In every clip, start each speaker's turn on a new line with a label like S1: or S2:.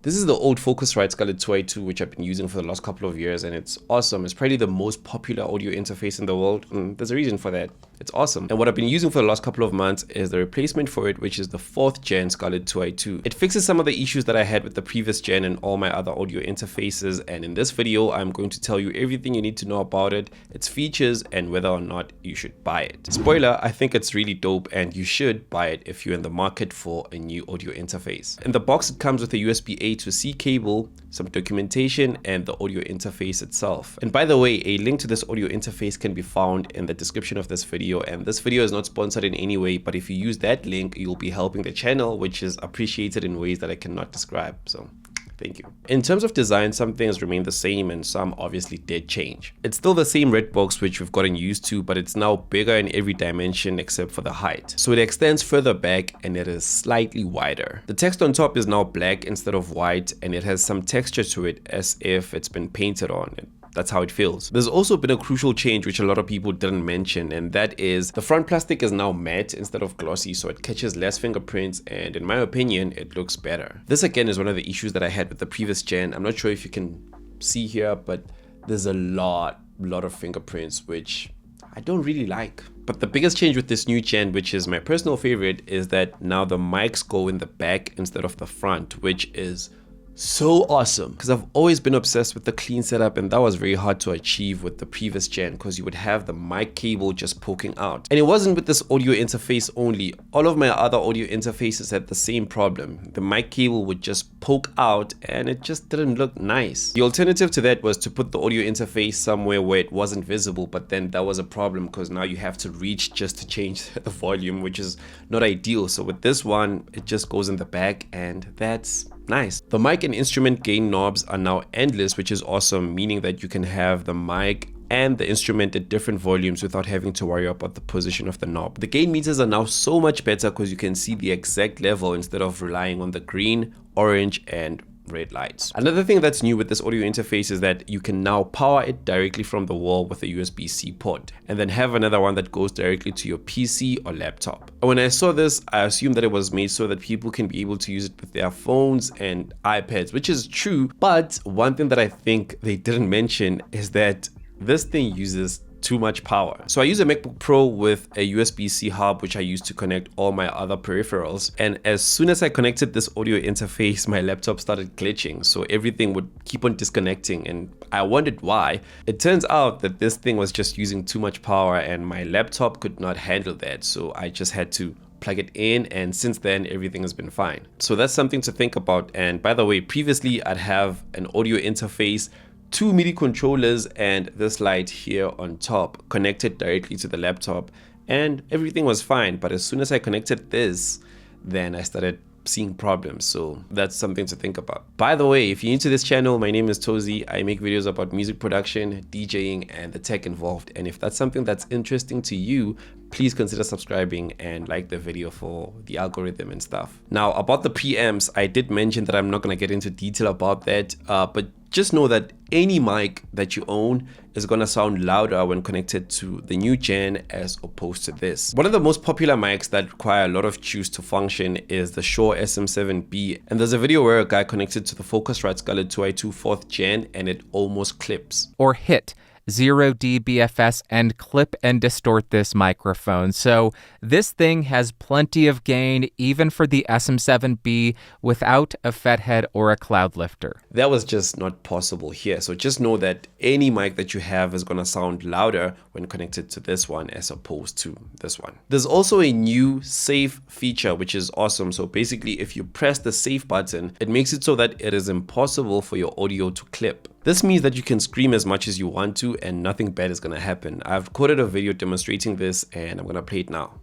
S1: This is the old Focusrite Scarlett 2i2, which I've been using for the last couple of years, and it's awesome. It's probably the most popular audio interface in the world, and there's a reason for that. It's awesome. And what I've been using for the last couple of months is the replacement for it, which is the 4th gen Scarlett 2i2. It fixes some of the issues that I had with the previous gen and all my other audio interfaces, and in this video, I'm going to tell you everything you need to know about it, its features, and whether or not you should buy it. Spoiler, I think it's really dope, and you should buy it if you're in the market for a new audio interface. In the box, it comes with a USB-A to C cable, some documentation, and the audio interface itself. And by the way, a link to this audio interface can be found in the description of this video, and this video is not sponsored in any way, but if you use that link, you'll be helping the channel, which is appreciated in ways that I cannot describe. So thank you. In terms of design, some things remain the same and some obviously did change. It's still the same red box which we've gotten used to, but it's now bigger in every dimension except for the height. So it extends further back and it is slightly wider. The text on top is now black instead of white, and it has some texture to it as if it's been painted on. That's how it feels. There's also been a crucial change which a lot of people didn't mention, and that is the front plastic is now matte instead of glossy, so it catches less fingerprints, and in my opinion, it looks better. This again is one of the issues that I had with the previous gen. I'm not sure if you can see here, but there's a lot of fingerprints, which I don't really like. But the biggest change with this new gen, which is my personal favorite, is that now the mics go in the back instead of the front, which is so awesome, because I've always been obsessed with the clean setup, and that was very hard to achieve with the previous gen because you would have the mic cable just poking out. And it wasn't with this audio interface only. All of my other audio interfaces had the same problem. The mic cable would just poke out and it just didn't look nice. The alternative to that was to put the audio interface somewhere where it wasn't visible, but then that was a problem because now you have to reach just to change the volume, which is not ideal. So with this one, it just goes in the back, and that's nice. The mic and instrument gain knobs are now endless, which is awesome, meaning that you can have the mic and the instrument at different volumes without having to worry about the position of the knob. The gain meters are now so much better because you can see the exact level instead of relying on the green, orange, and red lights. Another thing that's new with this audio interface is that you can now power it directly from the wall with a USB-C port, and then have another one that goes directly to your PC or laptop. And when I saw this, I assumed that it was made so that people can be able to use it with their phones and iPads, which is true. But one thing that I think they didn't mention is that this thing uses too much power. So I use a MacBook Pro with a USB-C hub, which I use to connect all my other peripherals. And as soon as I connected this audio interface, my laptop started glitching. So everything would keep on disconnecting, and I wondered why. It turns out that this thing was just using too much power and my laptop could not handle that. So I just had to plug it in, and since then everything has been fine. So that's something to think about. And by the way, previously I'd have an audio interface, 2 Midi controllers, and this light here on top connected directly to the laptop, and everything was fine. But as soon as I connected this, then I started seeing problems. So that's something to think about. By the way, if you're into this channel, my name is Tozy. I make videos about music production, DJing, and the tech involved. And if that's something that's interesting to you, please consider subscribing and like the video for the algorithm and stuff. Now, about the preamps, I did mention that I'm not going to get into detail about that, but just know that any mic that you own is going to sound louder when connected to the new gen as opposed to this. One of the most popular mics that require a lot of juice to function is the Shure SM7B, and there's a video where a guy connected to the Focusrite Scarlett 2i2 4th gen and it almost clips.
S2: Or hit 0 dBFS and clip and distort this microphone. So this thing has plenty of gain even for the SM7B without a FET head or a cloud lifter.
S1: That was just not possible here. So just know that any mic that you have is going to sound louder when connected to this one as opposed to this one. There's also a new save feature, which is awesome. So basically, if you press the save button, it makes it so that it is impossible for your audio to clip. This means that you can scream as much as you want to and nothing bad is going to happen. I've recorded a video demonstrating this and I'm going to play it now.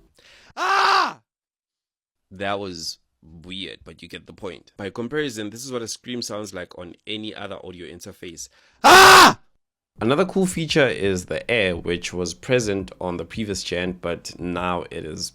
S1: Ah! That was weird, but you get the point. By comparison, this is what a scream sounds like on any other audio interface. Ah! Another cool feature is the air, which was present on the previous gen, but now it is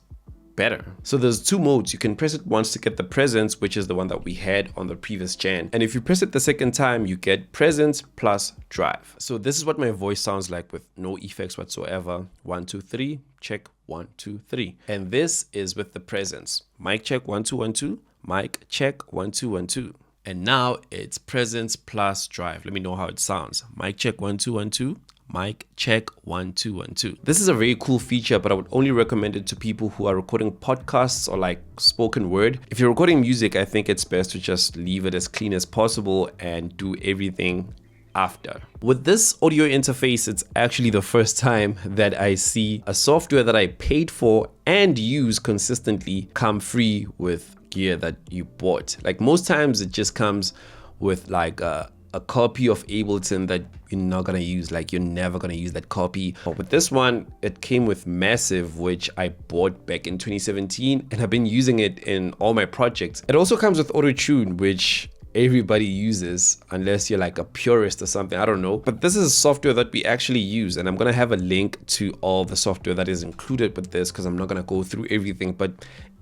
S1: better. So there's 2 modes. You can press it once to get the presence, which is the one that we had on the previous gen. And if you press it the second time, you get presence plus drive. So this is what my voice sounds like with no effects whatsoever. 1, 2, 3, check, 1, 2, 3. And this is with the presence. Mic check, 1, 2, 1, 2. Mic check, 1, 2, 1, 2. And now it's presence plus drive. Let me know how it sounds. Mic check 1 2 1 2. Mic check 1 2 1 2. This is a very cool feature, but I would only recommend it to people who are recording podcasts or like spoken word. If you're recording music, I think it's best to just leave it as clean as possible and do everything after. With this audio interface, it's actually the first time that I see a software that I paid for and use consistently come free with gear that you bought. Like most times it just comes with like a copy of Ableton that you're not gonna use, like you're never gonna use that copy. But with this one, it came with Massive, which I bought back in 2017 and I've been using it in all my projects. It also comes with Auto-Tune, which everybody uses unless you're like a purist or something, I don't know. But this is a software that we actually use, and I'm gonna have a link to all the software that is included with this because I'm not gonna go through everything, but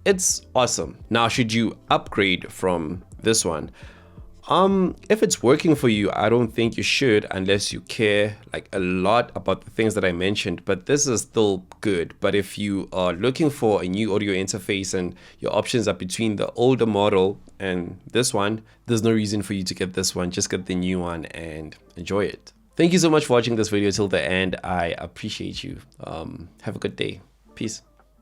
S1: it's awesome. Now, should you upgrade from this one? If it's working for you, I don't think you should unless you care like a lot about the things that I mentioned, but this is still good. But if you are looking for a new audio interface and your options are between the older model and this one, there's no reason for you to get this one. Just get the new one and enjoy it. Thank you so much for watching this video till the end. I appreciate you. Have a good day. Peace.